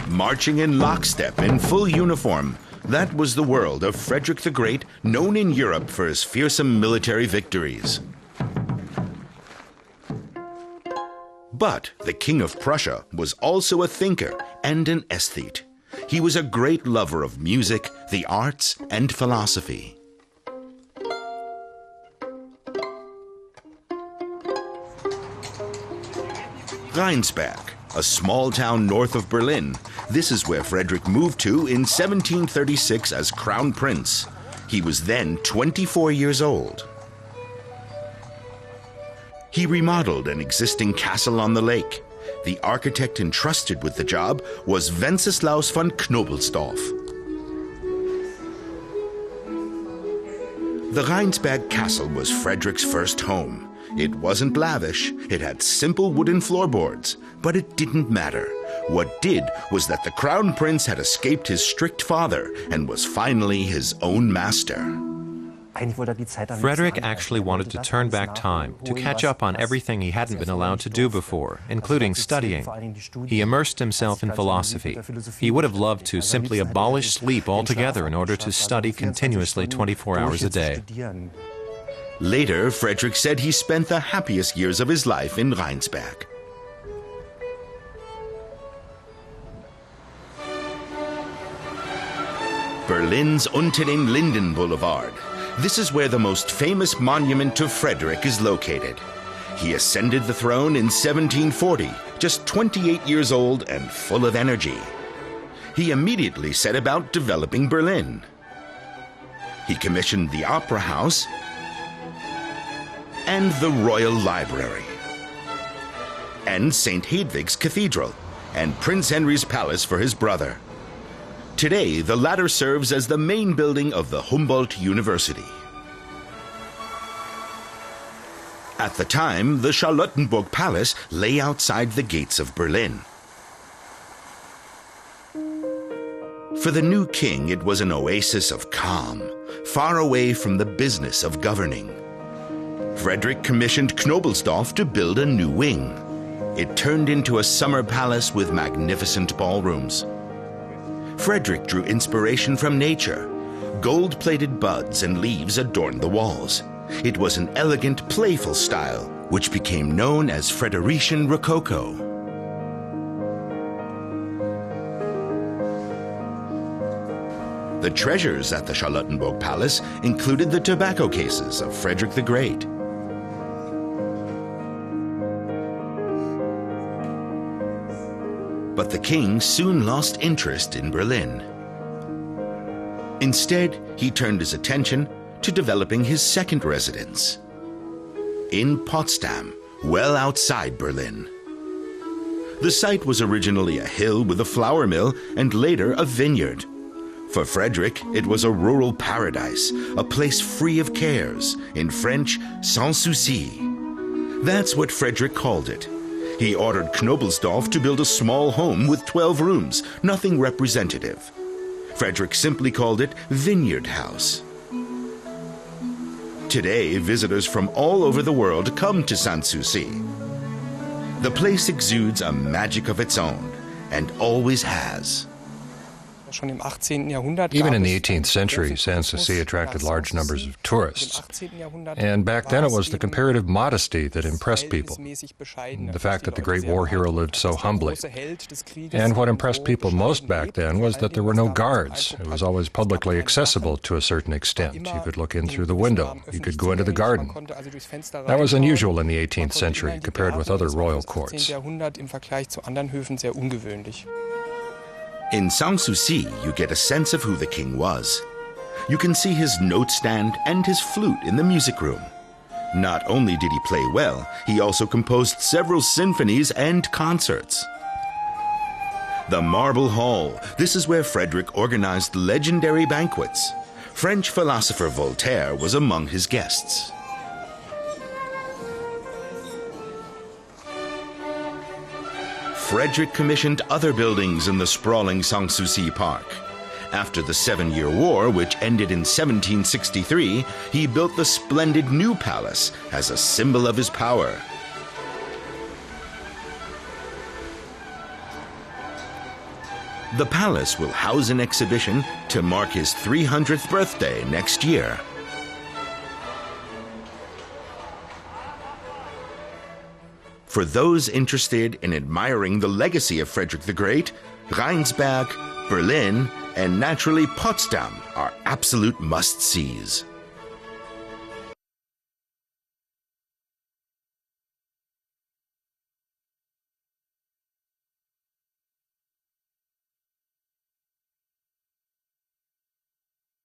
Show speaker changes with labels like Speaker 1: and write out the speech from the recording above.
Speaker 1: Marching in lockstep in full uniform, that was the world of Frederick the Great, known in Europe for his fearsome military victories. But the King of Prussia was also a thinker and an aesthete. He was a great lover of music, the arts, and philosophy. Rheinsberg, a small town north of Berlin. This is where Frederick moved to in 1736 as Crown Prince. He was then 24 years old. He remodeled an existing castle on the lake. The architect entrusted with the job was Wenceslaus von Knobelsdorff. The Rheinsberg Castle was Frederick's first home. It wasn't lavish, it had simple wooden floorboards, but it didn't matter. What did was that the Crown Prince had escaped his strict father and was finally his own master.
Speaker 2: Frederick actually wanted to turn back time, to catch up on everything he hadn't been allowed to do before, including studying. He immersed himself in philosophy. He would have loved to simply abolish sleep altogether in order to study continuously 24 hours a day.
Speaker 1: Later, Frederick said he spent the happiest years of his life in Rheinsberg. Berlin's Unter den Linden Boulevard. This is where the most famous monument to Frederick is located. He ascended the throne in 1740, just 28 years old and full of energy. He immediately set about developing Berlin. He commissioned the Opera House and the Royal Library, and St. Hedwig's Cathedral, and Prince Henry's Palace for his brother. Today, the latter serves as the main building of the Humboldt University. At the time, the Charlottenburg Palace lay outside the gates of Berlin. For the new king, it was an oasis of calm, far away from the business of governing. Frederick commissioned Knobelsdorff to build a new wing. It turned into a summer palace with magnificent ballrooms. Frederick drew inspiration from nature. Gold-plated buds and leaves adorned the walls. It was an elegant, playful style, which became known as Frederican Rococo. The treasures at the Charlottenburg Palace included the tobacco cases of Frederick the Great. But the king soon lost interest in Berlin. Instead, he turned his attention to developing his second residence in Potsdam, well outside Berlin. The site was originally a hill with a flour mill and later a vineyard. For Frederick, it was a rural paradise, a place free of cares, in French, sans souci. That's what Frederick called it. He ordered Knobelsdorff to build a small home with 12 rooms, nothing representative. Frederick simply called it Vineyard House. Today, visitors from all over the world come to Sanssouci. The place exudes a magic of its own, and always has.
Speaker 3: Even in the 18th century, Sanssouci attracted large numbers of tourists. And back then it was the comparative modesty that impressed people. The fact that the great war hero lived so humbly. And what impressed people most back then was that there were no guards. It was always publicly accessible to a certain extent. You could look in through the window. You could go into the garden. That was unusual in the 18th century compared with other royal courts.
Speaker 1: In Sanssouci, you get a sense of who the king was. You can see his notestand and his flute in the music room. Not only did he play well, he also composed several symphonies and concerts. The Marble Hall. This is where Frederick organized legendary banquets. French philosopher Voltaire was among his guests. Frederick commissioned other buildings in the sprawling Sanssouci Park. After the Seven-Year War, which ended in 1763, he built the splendid new palace as a symbol of his power. The palace will house an exhibition to mark his 300th birthday next year. For those interested in admiring the legacy of Frederick the Great, Rheinsberg, Berlin, and naturally Potsdam are absolute must-sees.